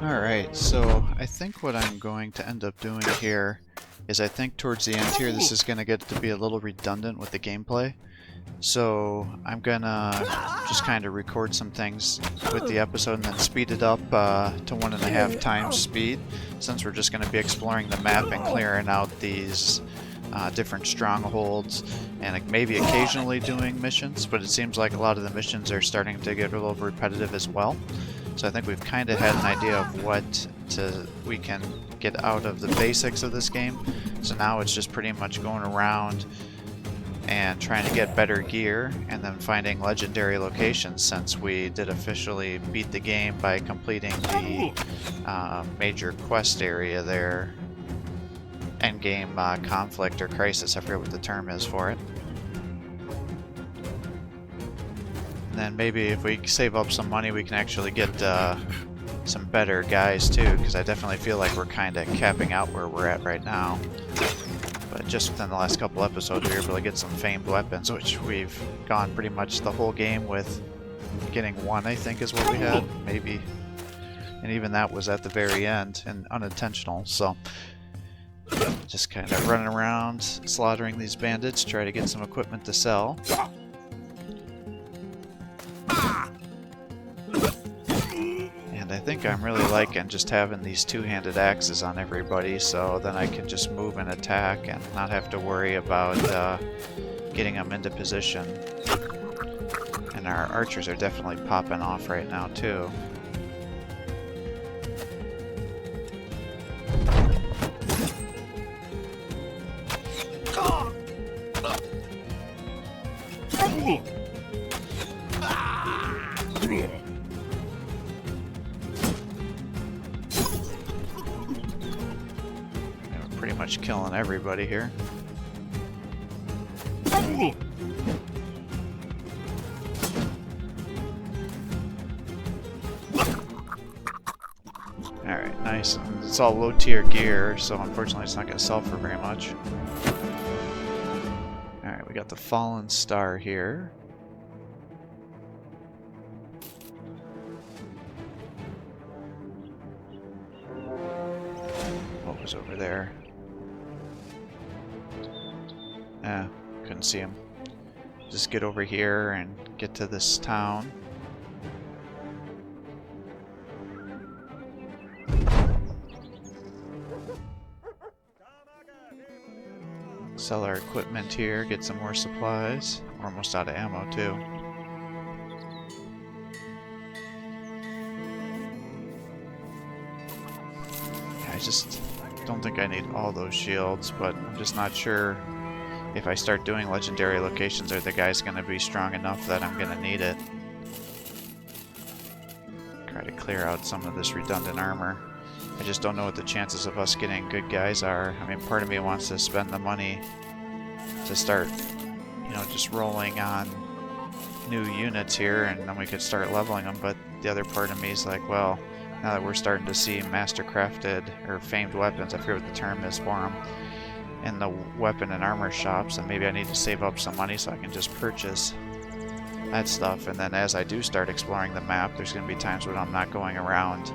Alright, so I think what I'm going to end up doing here is I think towards the end here this is going to get to be a little redundant with the gameplay. So I'm gonna just kind of record some things with the episode and then speed it up to 1.5 times speed, since we're just going to be exploring the map and clearing out these different strongholds and like, maybe occasionally doing missions, but it seems like a lot of the missions are starting to get a little repetitive as well. So I think we've kind of had an idea of what we can get out of the basics of this game. So now it's just pretty much going around and trying to get better gear and then finding legendary locations, since we did officially beat the game by completing the major quest area there. Endgame conflict or crisis, I forget what the term is for it. And then maybe if we save up some money we can actually get some better guys too, because I definitely feel like we're kind of capping out where we're at right now. But just within the last couple episodes we were able to get some famed weapons, which we've gone pretty much the whole game with getting one, I think is what we had, maybe. And even that was at the very end and unintentional, so just kind of running around slaughtering these bandits, try to get some equipment to sell. And I think I'm really liking just having these two-handed axes on everybody, so then I can just move and attack and not have to worry about getting them into position. And our archers are definitely popping off right now too. Pretty much killing everybody here. Alright, nice. It's all low tier gear, so unfortunately it's not going to sell for very much. Alright, we got the Fallen Star here. What was over there? Couldn't see him. Just get over here and get to this town. Sell our equipment here, get some more supplies. We're almost out of ammo too. I just don't think I need all those shields, but I'm just not sure if I start doing legendary locations, are the guys going to be strong enough that I'm going to need it. Try to clear out some of this redundant armor. I just don't know what the chances of us getting good guys are. I mean, part of me wants to spend the money to start, you know, just rolling on new units here, and then we could start leveling them, but the other part of me is like, well, now that we're starting to see master crafted or famed weapons, I forget what the term is for them, in the weapon and armor shops, and maybe I need to save up some money so I can just purchase that stuff. And then as I do start exploring the map, there's going to be times when I'm not going around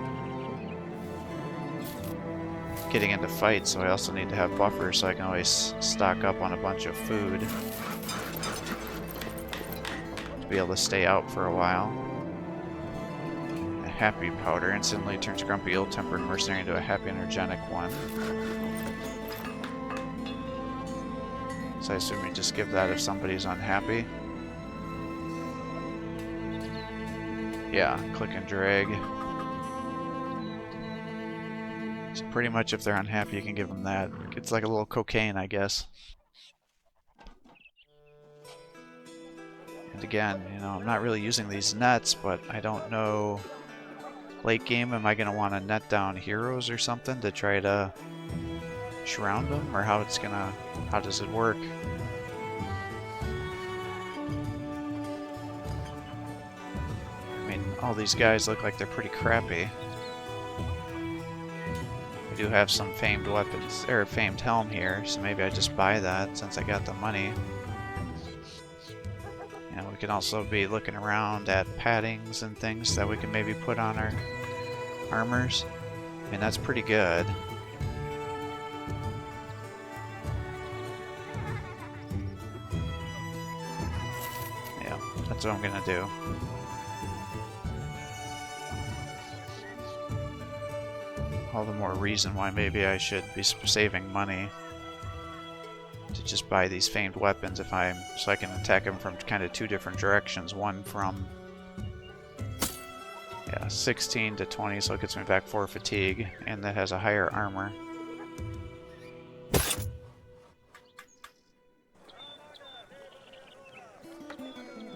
getting into fights, so I also need to have buffers so I can always stock up on a bunch of food to be able to stay out for a while. A happy powder instantly turns grumpy, ill-tempered mercenary into a happy, energetic one. So I assume you just give that if somebody's unhappy. Yeah, click and drag. So pretty much if they're unhappy you can give them that. It's like a little cocaine, I guess. And again, you know, I'm not really using these nets, but I don't know, late game, am I going to want to net down heroes or something to try to surround them, or how does it work? I mean, all these guys look like they're pretty crappy. I do have some famed weapons, or famed helm here, so maybe I just buy that since I got the money. And we can also be looking around at paddings and things that we can maybe put on our armors. I mean, that's pretty good. Yeah, that's what I'm gonna do. All the more reason why maybe I should be saving money to just buy these famed weapons so I can attack them from kind of two different directions. One from 16 to 20, so it gets me back 4 fatigue, and that has a higher armor.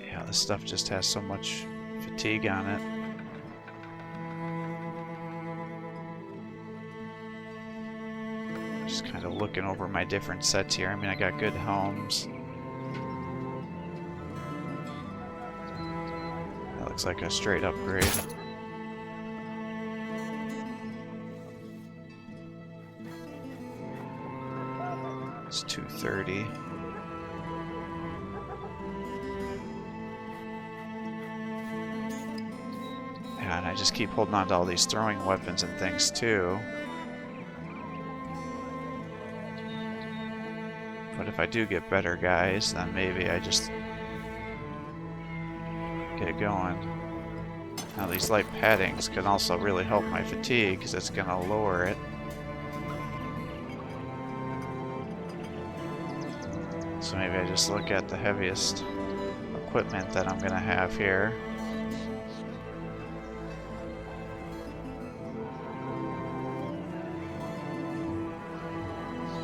Yeah, this stuff just has so much fatigue on it. Just kind of looking over my different sets here. I mean, I got good helms. That looks like a straight upgrade. It's 230. Yeah, and I just keep holding on to all these throwing weapons and things too. But if I do get better guys, then maybe I just get it going. Now these light paddings can also really help my fatigue because it's going to lower it. So maybe I just look at the heaviest equipment that I'm going to have here.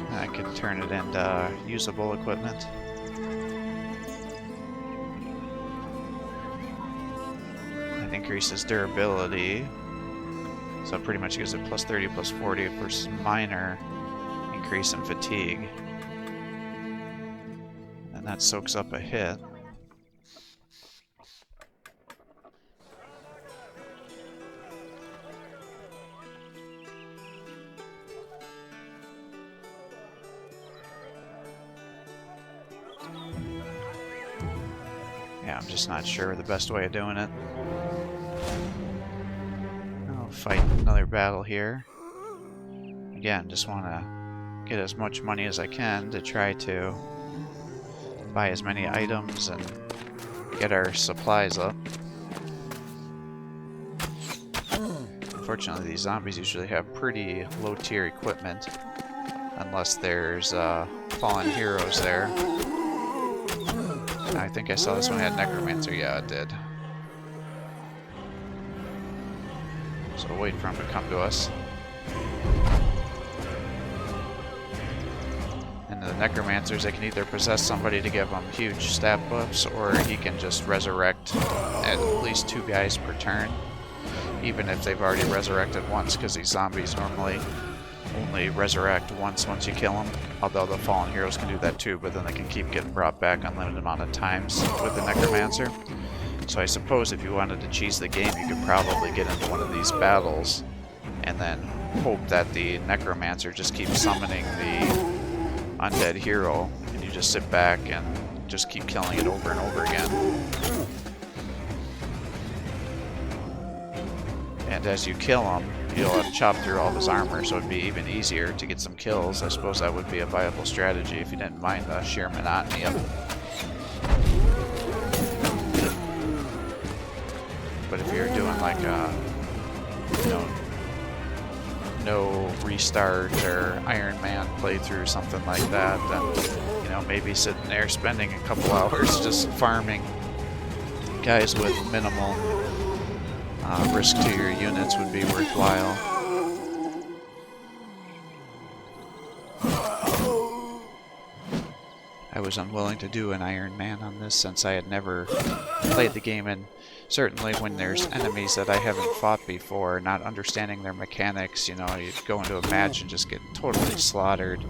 And I can turn it into usable equipment. It increases durability. So it pretty much gives it plus 30, plus 40 for minor increase in fatigue. And that soaks up a hit. Yeah, I'm just not sure the best way of doing it. I'll fight another battle here. Again, just want to get as much money as I can to try to buy as many items and get our supplies up. Unfortunately, these zombies usually have pretty low tier equipment, unless there's fallen heroes there. I think I saw this one had Necromancer. Yeah, it did. So we'll wait for him to come to us. And the Necromancers, they can either possess somebody to give them huge stat buffs, or he can just resurrect at least 2 guys per turn, even if they've already resurrected once, because these zombies normally only resurrect once you kill them. Although the fallen heroes can do that too, but then they can keep getting brought back unlimited amount of times with the Necromancer. So I suppose if you wanted to cheese the game, you could probably get into one of these battles and then hope that the Necromancer just keeps summoning the undead hero, and you just sit back and just keep killing it over and over again. And as you kill him, you'll have to chop through all of his armor, so it'd be even easier to get some kills. I suppose that would be a viable strategy if you didn't mind the sheer monotony of it. But if you're doing like a, no restart or Iron Man playthrough or something like that, then maybe sitting there spending a couple hours just farming guys with minimal risk to your units would be worthwhile. I was unwilling to do an Iron Man on this since I had never played the game, and certainly when there's enemies that I haven't fought before, not understanding their mechanics, you go into a match and just get totally slaughtered.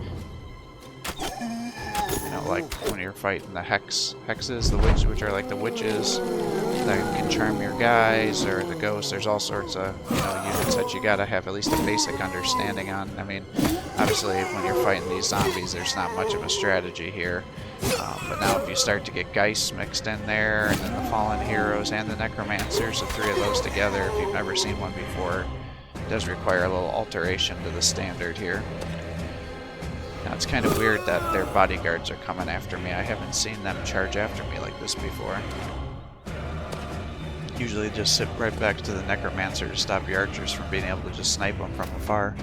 Like when you're fighting the hexes, the witches, which are like the witches that can charm your guys, or the ghosts. There's all sorts of units that you gotta have at least a basic understanding on. I mean, obviously when you're fighting these zombies, there's not much of a strategy here. But now if you start to get Geists mixed in there, and then the Fallen Heroes and the Necromancers, the 3 of those together, if you've never seen one before, does require a little alteration to the standard here. Now it's kind of weird that their bodyguards are coming after me. I haven't seen them charge after me like this before. Usually just sit right back to the necromancer to stop your archers from being able to just snipe them from afar.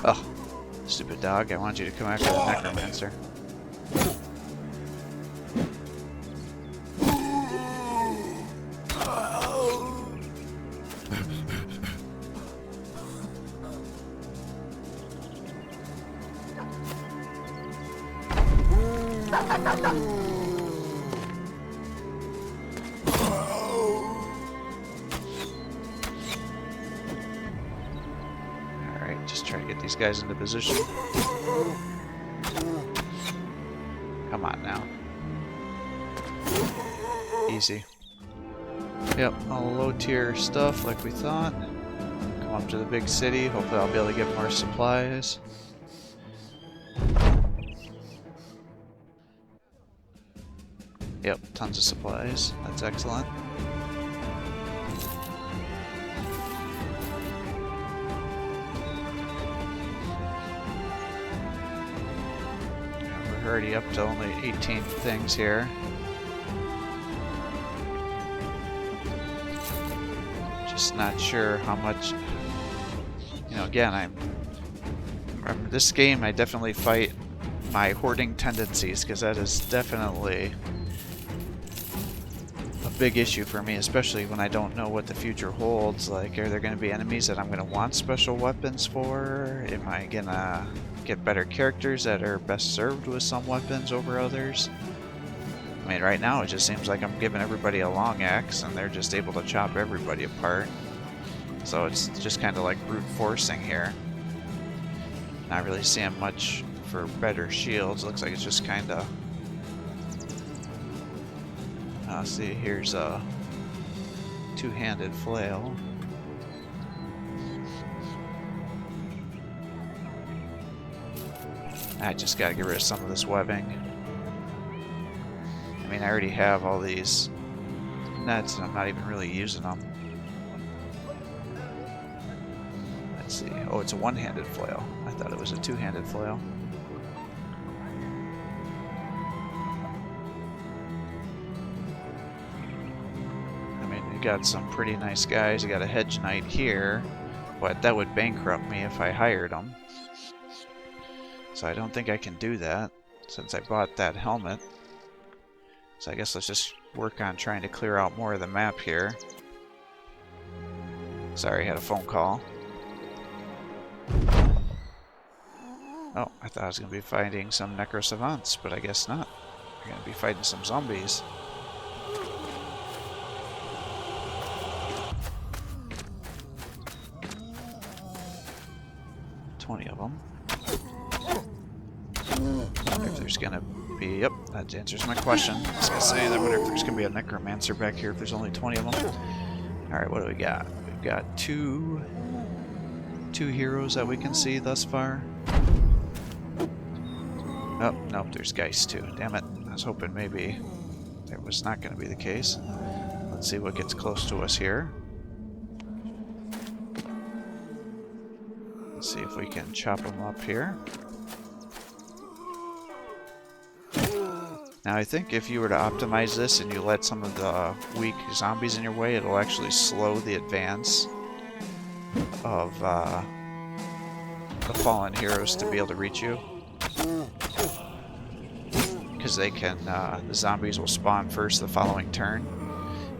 Oh, stupid dog, I want you to come after the necromancer. Alright, just try to get these guys into position. Come on now. Easy. Yep, all low tier stuff like we thought. Come up to the big city. Hopefully I'll be able to get more supplies. Yep, tons of supplies. That's excellent. We're already up to only 18 things here. Just not sure how much. You know, again, this game I definitely fight my hoarding tendencies, because that is definitely a big issue for me, especially when I don't know what the future holds. Like, are there going to be enemies that I'm going to want special weapons for? Am I going to get better characters that are best served with some weapons over others? I mean, right now it just seems like I'm giving everybody a long axe and they're just able to chop everybody apart. So it's just kind of like brute forcing here. Not really seeing much for better shields. Looks like it's just kind of... see, here's a two-handed flail. I just gotta get rid of some of this webbing. I mean, I already have all these nets and I'm not even really using them. Let's see. Oh, it's a one-handed flail. I thought it was a two-handed flail. I mean, you got some pretty nice guys. You got a hedge knight here, but that would bankrupt me if I hired them. So I don't think I can do that since I bought that helmet. So I guess let's just work on trying to clear out more of the map here. Sorry, I had a phone call. Oh, I thought I was going to be fighting some Necro Savants, but I guess not. We're going to be fighting some zombies. $20 of them. If there's gonna be, yep, that answers my question. I was gonna say, I wonder if there's gonna be a necromancer back here if there's only 20 of them. Alright, what do we got? We've got two heroes that we can see thus far. Oh, nope, there's Geist too. Damn it. I was hoping maybe that was not gonna be the case. Let's see what gets close to us here. Let's see if we can chop them up here. Now I think if you were to optimize this and you let some of the weak zombies in your way, it'll actually slow the advance of the fallen heroes to be able to reach you. Because they can, the zombies will spawn first the following turn,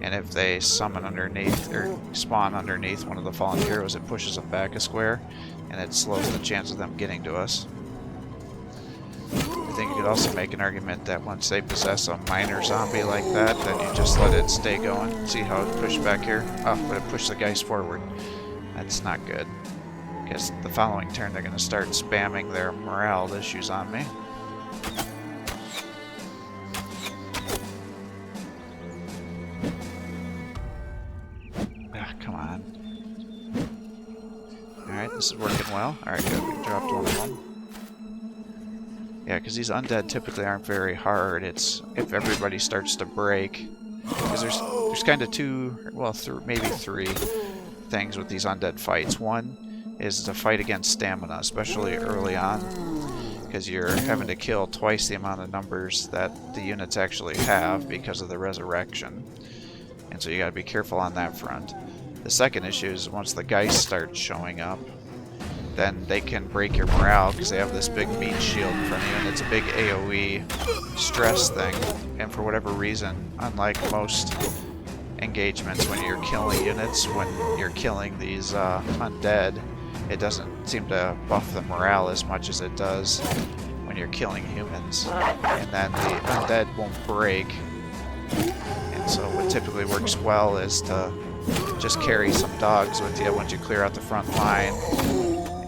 and if they summon underneath, or spawn underneath one of the fallen heroes, it pushes them back a square, and it slows the chance of them getting to us. I think you could also make an argument that once they possess a minor zombie like that, then you just let it stay going. See how it pushed back here? Oh, but it pushed the guys forward. That's not good. Because the following turn they're going to start spamming their morale issues on me. Ah, come on. Alright, this is working well. Alright, good. We dropped one of them. Yeah, because these undead typically aren't very hard. It's if everybody starts to break. Because there's kind of two, well, maybe three things with these undead fights. One is to fight against stamina, especially early on, because you're having to kill twice the amount of numbers that the units actually have because of the resurrection. And so you got to be careful on that front. The second issue is once the Geist starts showing up, then they can break your morale because they have this big meat shield in front of you, and it's a big AoE stress thing. And for whatever reason, unlike most engagements when you're killing units, when you're killing these undead, it doesn't seem to buff the morale as much as it does when you're killing humans. And then the undead won't break. And so what typically works well is to just carry some dogs with you once you clear out the front line.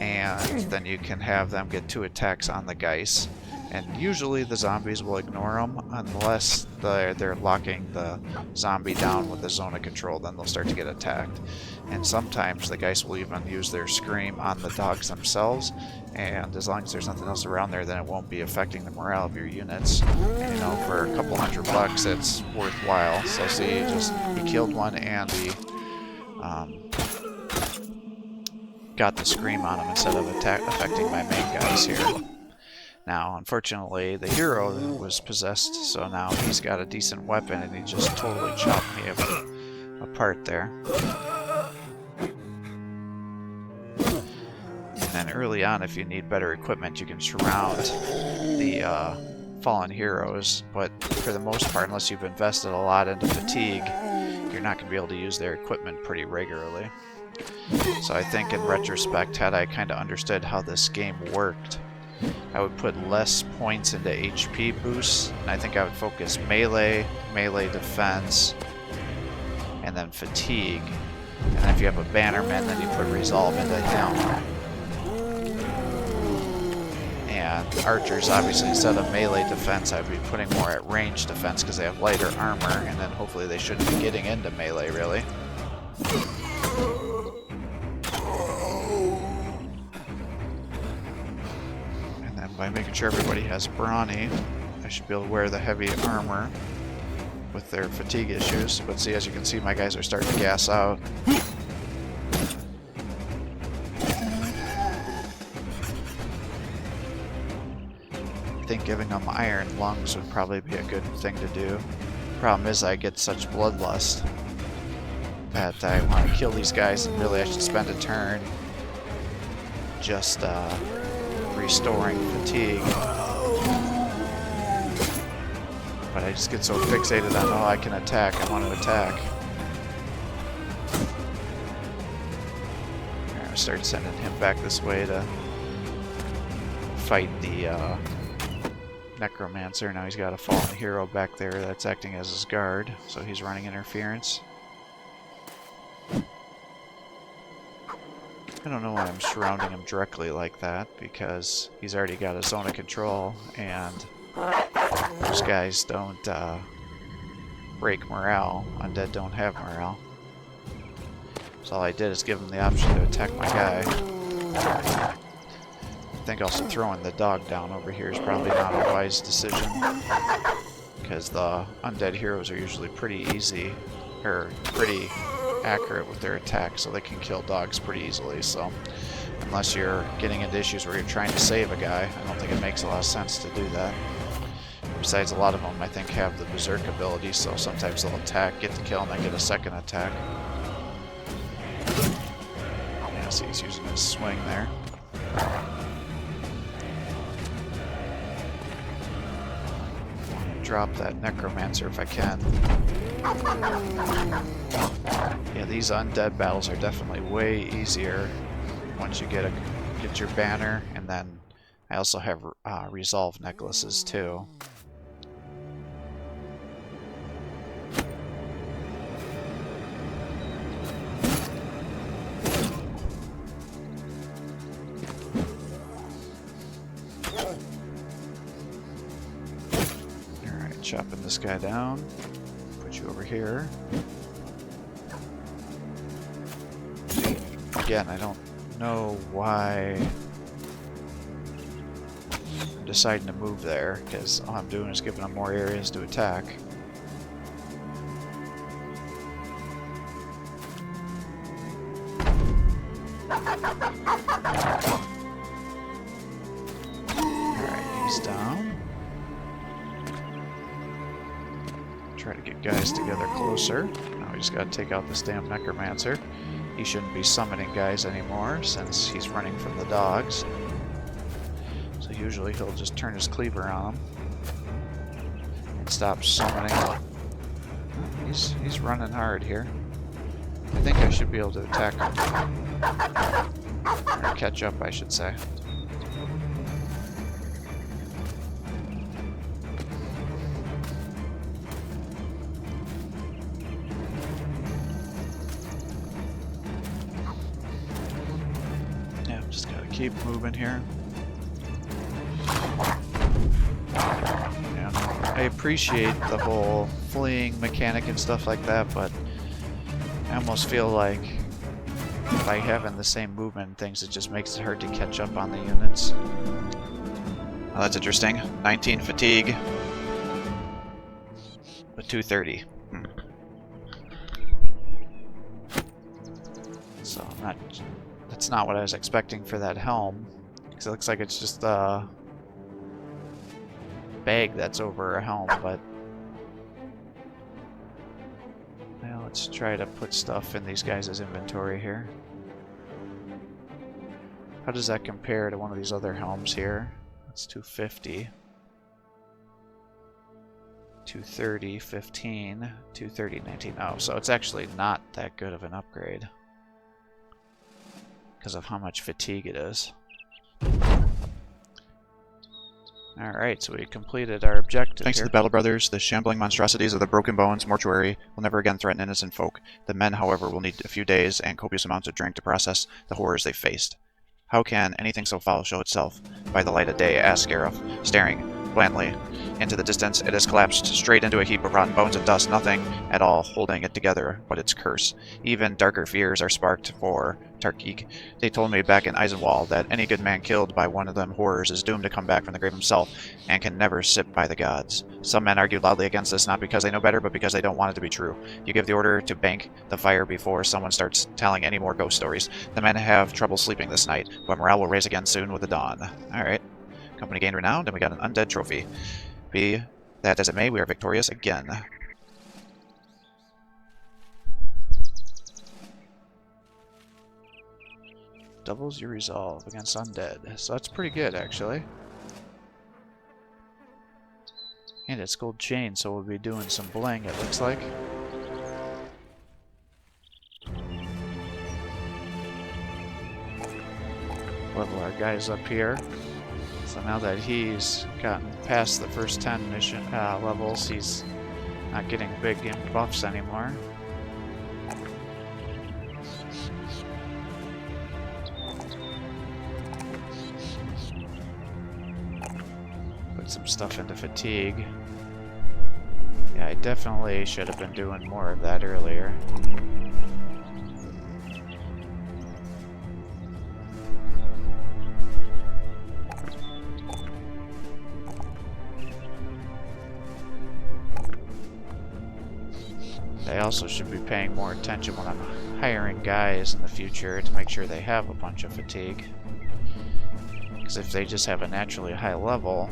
And then you can have them get 2 attacks on the Geist. And usually the zombies will ignore them unless they're locking the zombie down with the zone of control. Then they'll start to get attacked. And sometimes the Geist will even use their scream on the dogs themselves. And as long as there's nothing else around there, then it won't be affecting the morale of your units. And, you know, for a couple $100, it's worthwhile. So see, he killed one and he got the scream on him instead of affecting my main guys here. Now, unfortunately, the hero was possessed, so now he's got a decent weapon, and he just totally chopped me apart there. And then early on, if you need better equipment, you can surround the fallen heroes, but for the most part, unless you've invested a lot into fatigue, you're not going to be able to use their equipment pretty regularly. So I think in retrospect, had I kind of understood how this game worked, I would put less points into HP boosts, and I think I would focus melee defense, and then fatigue. And then if you have a bannerman, then you put resolve into him. And archers, obviously, instead of melee defense, I would be putting more at range defense because they have lighter armor, and then hopefully they shouldn't be getting into melee, really. By making sure everybody has brawny, I should be able to wear the heavy armor with their fatigue issues. But see, as you can see, my guys are starting to gas out. I think giving them iron lungs would probably be a good thing to do. Problem is I get such bloodlust that I want to kill these guys, and really I should spend a turn just restoring fatigue. But I just get so fixated on, oh, I can attack, I want to attack. I'm going to start sending him back this way to fight the Necromancer. Now he's got a fallen hero back there that's acting as his guard, so he's running interference. I don't know why I'm surrounding him directly like that, because he's already got a zone of control, and those guys don't break morale. Undead don't have morale. So all I did is give him the option to attack my guy. I think also throwing the dog down over here is probably not a wise decision, because the undead heroes are usually pretty easy, or pretty accurate with their attack, so they can kill dogs pretty easily. So unless you're getting into issues where you're trying to save a guy, I don't think it makes a lot of sense to do that. Besides, a lot of them I think have the berserk ability, so sometimes they'll attack, get the kill, and then get a second attack. Yeah, see, he's using his swing there. Drop that Necromancer if I can. Yeah, these undead battles are definitely way easier once you get your banner, and then I also have resolve necklaces too. chopping this guy down. Put you over here. Again, I don't know why I'm deciding to move there, because all I'm doing is giving them more areas to attack. Alright, he's down. Try to get guys together closer. Now we just gotta take out this damn necromancer. He shouldn't be summoning guys anymore since he's running from the dogs. So usually he'll just turn his cleaver on them and stop summoning. He's running hard here. I think I should be able to attack him. Or catch up, I should say. Keep moving here. Yeah, I appreciate the whole fleeing mechanic and stuff like that, but I almost feel like by having the same movement and things, it just makes it hard to catch up on the units. Well, that's interesting. 19 fatigue, but 230. So I'm not... That's not what I was expecting for that helm, because it looks like it's just a bag that's over a helm, but... Well, let's try to put stuff in these guys' inventory here. How does that compare to one of these other helms here? That's 250. 230, 15, 230, 19. Oh, so it's actually not that good of an upgrade, because of how much fatigue it is. Alright, so we completed our objective. Thanks to the Battle Brothers, the shambling monstrosities of the Broken Bones mortuary will never again threaten innocent folk. The men, however, will need a few days and copious amounts of drink to process the horrors they faced. How can anything so foul show itself by the light of day? Asked Gareth, staring blandly into the distance. It has collapsed straight into a heap of rotten bones and dust, nothing at all holding it together but its curse. Even darker fears are sparked for Tarkik. They told me back in Eisenwald that any good man killed by one of them horrors is doomed to come back from the grave himself and can never sit by the gods. Some men argued loudly against this, not because they know better, but because they don't want it to be true. You give the order to bank the fire before someone starts telling any more ghost stories. The men have trouble sleeping this night, but morale will raise again soon with the dawn. Alright. Company gained renown, and we got an undead trophy. Be that as it may, we are victorious again. Doubles your resolve against undead. So that's pretty good, actually. And it's gold chain, so we'll be doing some bling, it looks like. Level our guys up here. So now that he's gotten past the first 10 mission levels, he's not getting big buffs anymore. Put some stuff into fatigue. Yeah, I definitely should have been doing more of that earlier. I also should be paying more attention when I'm hiring guys in the future to make sure they have a bunch of fatigue. Because if they just have a naturally high level,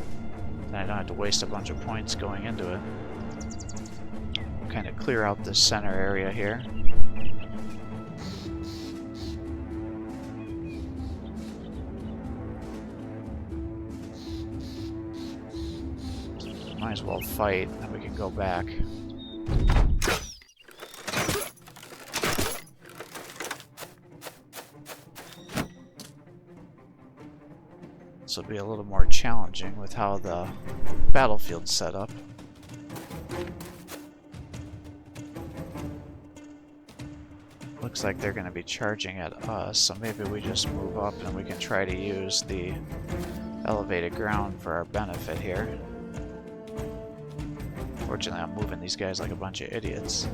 then I don't have to waste a bunch of points going into it. We'll kind of clear out this center area here. Might as well fight, then we can go back. This will be a little more challenging with how the battlefield's set up. Looks like they're going to be charging at us, so maybe we just move up and we can try to use the elevated ground for our benefit here. Fortunately, I'm moving these guys like a bunch of idiots.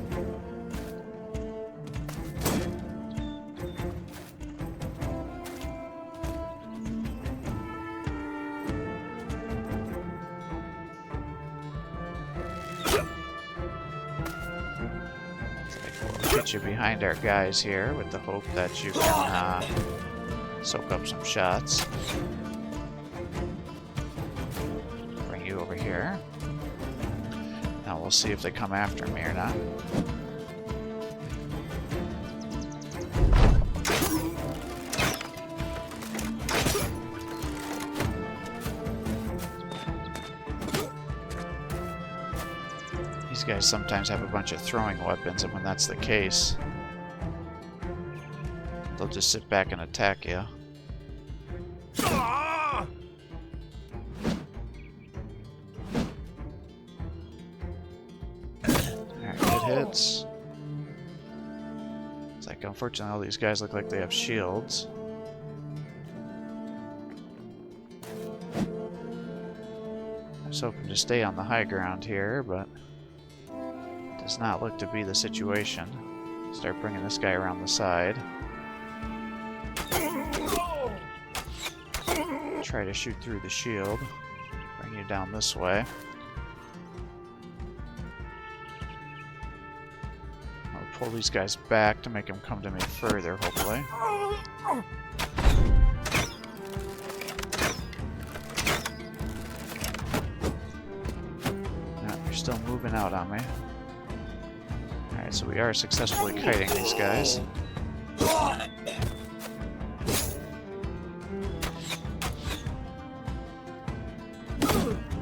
Get you behind our guys here with the hope that you can soak up some shots. Bring you over here. Now we'll see if they come after me or not. These guys sometimes have a bunch of throwing weapons, and when that's the case, they'll just sit back and attack you. Alright, good hits. It's like, unfortunately, all these guys look like they have shields. I was hoping to stay on the high ground here, but does not look to be the situation. Start bringing this guy around the side. Try to shoot through the shield. Bring you down this way. I'll pull these guys back to make them come to me further, hopefully. No, you're still moving out on me. Alright, so we are successfully kiting these guys.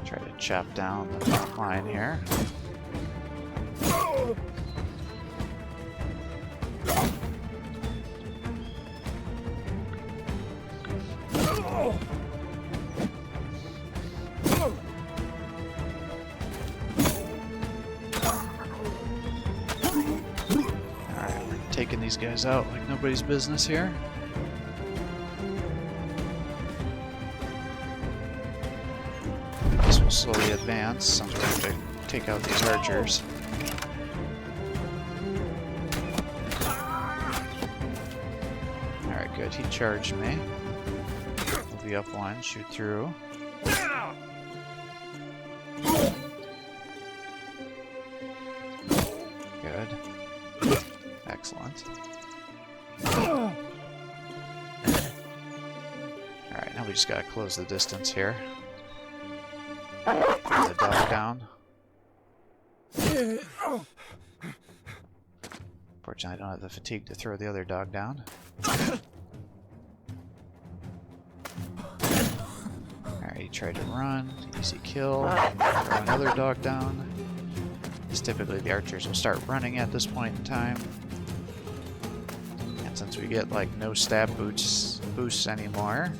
Try to chop down the front line here. Taking these guys out like nobody's business here. This will slowly advance since we're going to take out these archers. Alright, good. He charged me. Move you up one, shoot through. Good. Excellent. Alright, now we just gotta close the distance here. Throw the dog down. Fortunately, I don't have the fatigue to throw the other dog down. Alright, he tried to run. Easy kill. Throw another dog down. Because typically the archers will start running at this point in time. And since we get like no stab boosts anymore,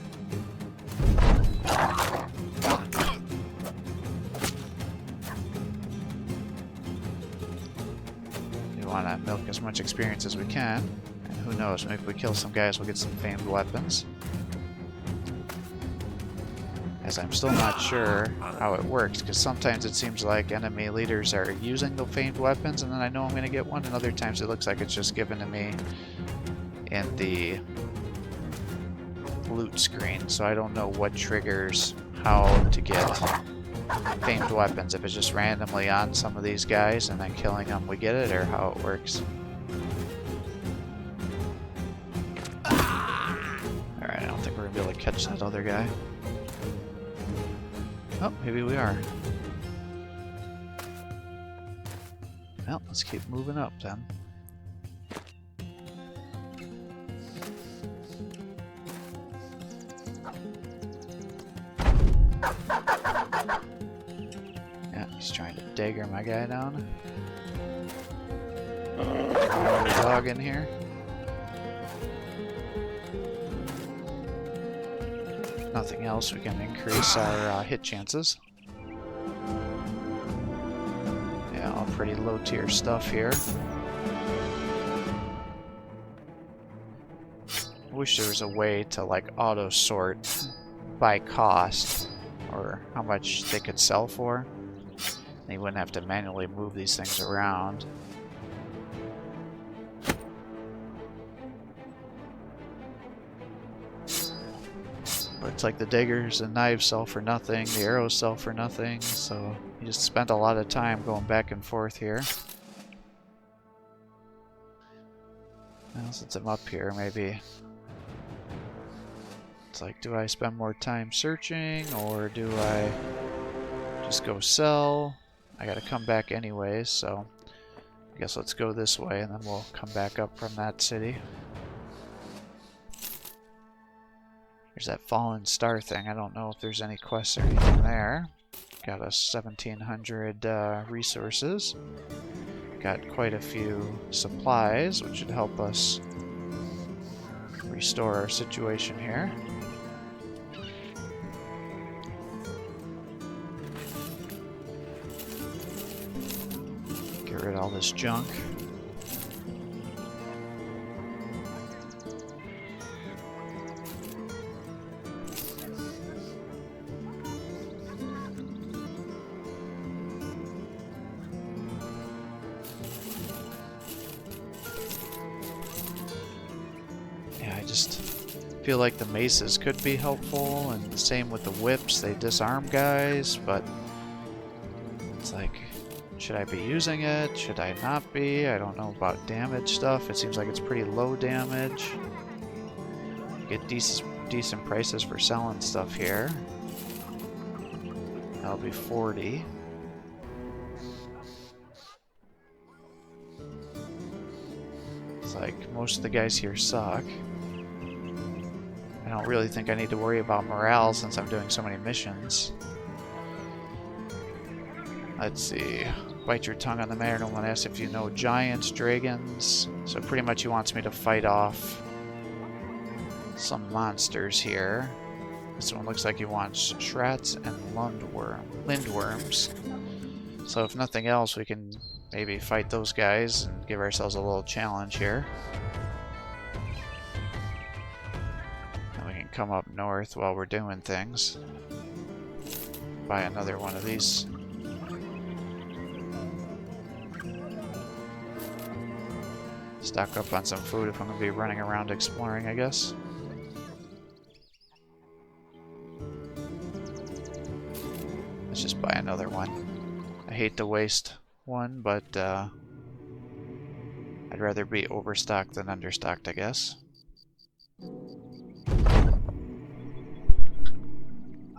we want to milk as much experience as we can. And who knows, maybe if we kill some guys we'll get some famed weapons. As I'm still not sure how it works, because sometimes it seems like enemy leaders are using the famed weapons and then I know I'm going to get one, and other times it looks like it's just given to me in the loot screen, so I don't know what triggers how to get famed weapons. If it's just randomly on some of these guys and then killing them we get it, or how it works. Alright, I don't think we're going to be able to catch that other guy. Oh, maybe we are. Well, let's keep moving up then. Yeah, he's trying to dagger my guy down. Another dog in here. Nothing else, we can increase our hit chances. Yeah, all pretty low tier stuff here. I wish there was a way to like auto sort by cost or how much they could sell for. And you wouldn't have to manually move these things around. But it's like the daggers and knives sell for nothing, the arrows sell for nothing, so you just spend a lot of time going back and forth here. Well, since I'm up here, maybe it's like, do I spend more time searching, or do I just go sell? I gotta come back anyways, so I guess let's go this way and then we'll come back up from that city. There's that fallen star thing. I don't know if there's any quests or anything there. Got us 1,700 resources. Got quite a few supplies, which should help us restore our situation here. Get rid of all this junk. Feel like the maces could be helpful, and the same with the whips. They disarm guys, but it's like, should I be using it? Should I not be? I don't know about damage stuff. It seems like it's pretty low damage. Get decent prices for selling stuff here. That'll be 40. It's like most of the guys here suck. I don't really think I need to worry about morale since I'm doing so many missions. Let's see. Bite your tongue on the matter. No one asks if you know giants, dragons. So pretty much he wants me to fight off some monsters here. This one looks like he wants shrats and lindworms. So if nothing else, we can maybe fight those guys and give ourselves a little challenge here. Come up north while we're doing things. Buy another one of these. Stock up on some food if I'm going to be running around exploring, I guess. Let's just buy another one. I hate to waste one, but I'd rather be overstocked than understocked, I guess.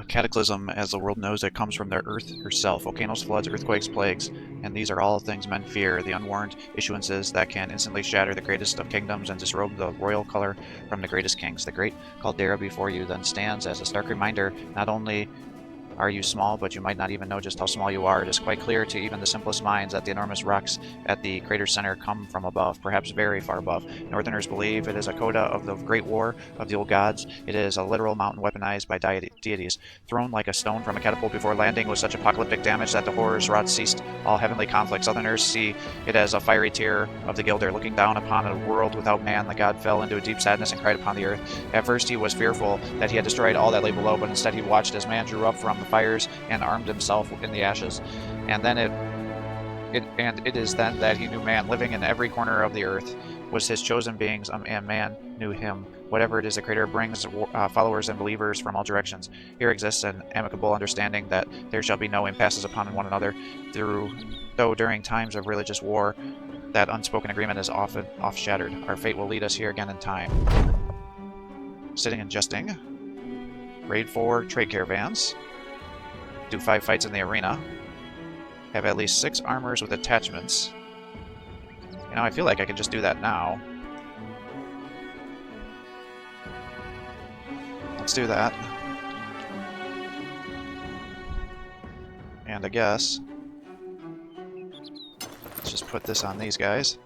Cataclysm, as the world knows it, comes from the earth herself. Volcanoes, floods, earthquakes, plagues, and these are all things men fear, the unwarned issuances that can instantly shatter the greatest of kingdoms and disrobe the royal color from the greatest kings. The great caldera before you then stands as a stark reminder, not only are you small, but you might not even know just how small you are. It is quite clear to even the simplest minds that the enormous rocks at the crater's center come from above, perhaps very far above. Northerners believe it is a coda of the great war of the old gods. It is a literal mountain weaponized by deities, thrown like a stone from a catapult before landing with such apocalyptic damage that the horrors wrought ceased all heavenly conflict. Southerners see it as a fiery tear of the Gilder. Looking down upon a world without man, the god fell into a deep sadness and cried upon the earth. At first he was fearful that he had destroyed all that lay below, but instead he watched as man drew up from the fires and armed himself in the ashes. And then it is then that he knew man living in every corner of the earth was his chosen beings, and man knew him. Whatever it is, the Creator brings followers and believers from all directions. Here exists an amicable understanding that there shall be no impasses upon one another, though during times of religious war, that unspoken agreement is often oft-shattered. Our fate will lead us here again in time. Sitting and jesting. Raid 4 trade caravans. Do 5 fights in the arena. Have at least 6 armors with attachments. You know, I feel like I can just do that now. Let's do that. And I guess let's just put this on these guys.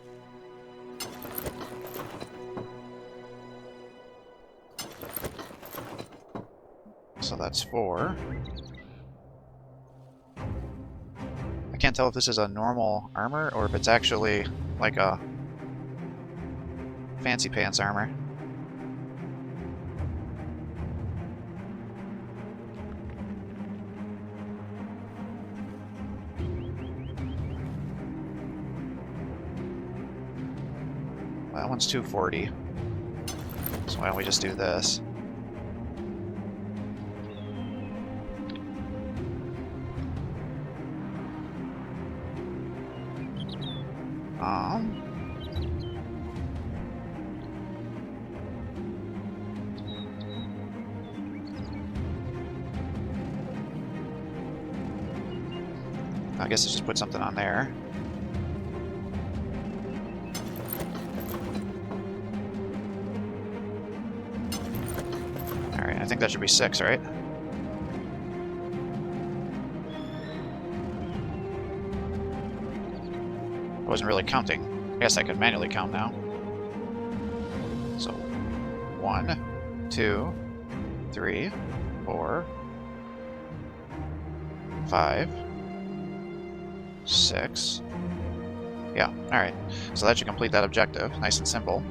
So that's 4. I can't tell if this is a normal armor or if it's actually like a fancy pants armor. that one's 240. So why don't we just do this? I guess let's just put something on there. Alright, I think that should be 6, right? I wasn't really counting. I guess I could manually count now. So, 1, 2, 3, 4, 5, 6. Yeah, alright. So that should complete that objective. Nice and simple.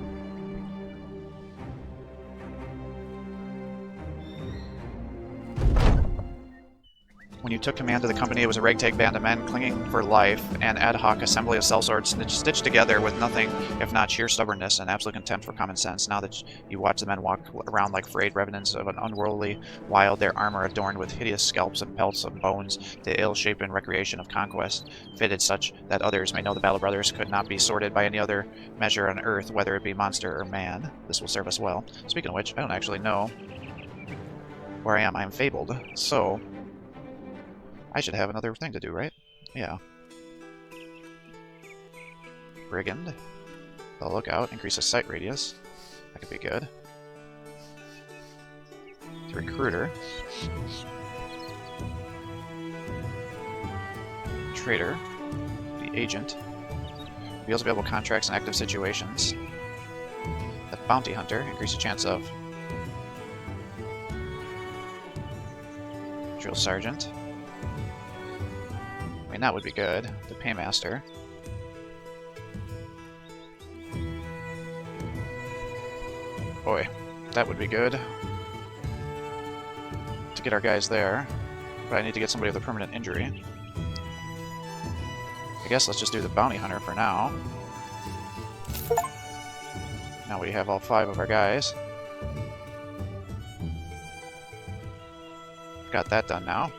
When you took command of the company, it was a ragtag band of men clinging for life, an ad hoc assembly of sellswords stitched together with nothing if not sheer stubbornness and absolute contempt for common sense. Now that you watch the men walk around like frayed revenants of an unworldly wild, their armor adorned with hideous scalps and pelts of bones, the ill-shapen recreation of conquest, fitted such that others may know the Battle Brothers could not be sorted by any other measure on earth, whether it be monster or man. This will serve us well. Speaking of which, I don't actually know where I am. I am fabled, so I should have another thing to do, right? Yeah. Brigand. The lookout. Increase the sight radius. That could be good. The recruiter. Trader. The agent. Reveals available contracts and active situations. The bounty hunter. Increase the chance of drill sergeant. I mean, that would be good. The paymaster. Boy, that would be good. To get our guys there. But I need to get somebody with a permanent injury. I guess let's just do the bounty hunter for now. Now we have all 5 of our guys. Got that done now.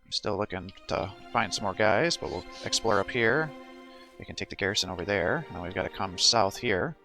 I'm still looking to find some more guys, but we'll explore up here. We can take the garrison over there. Now we've got to come south here.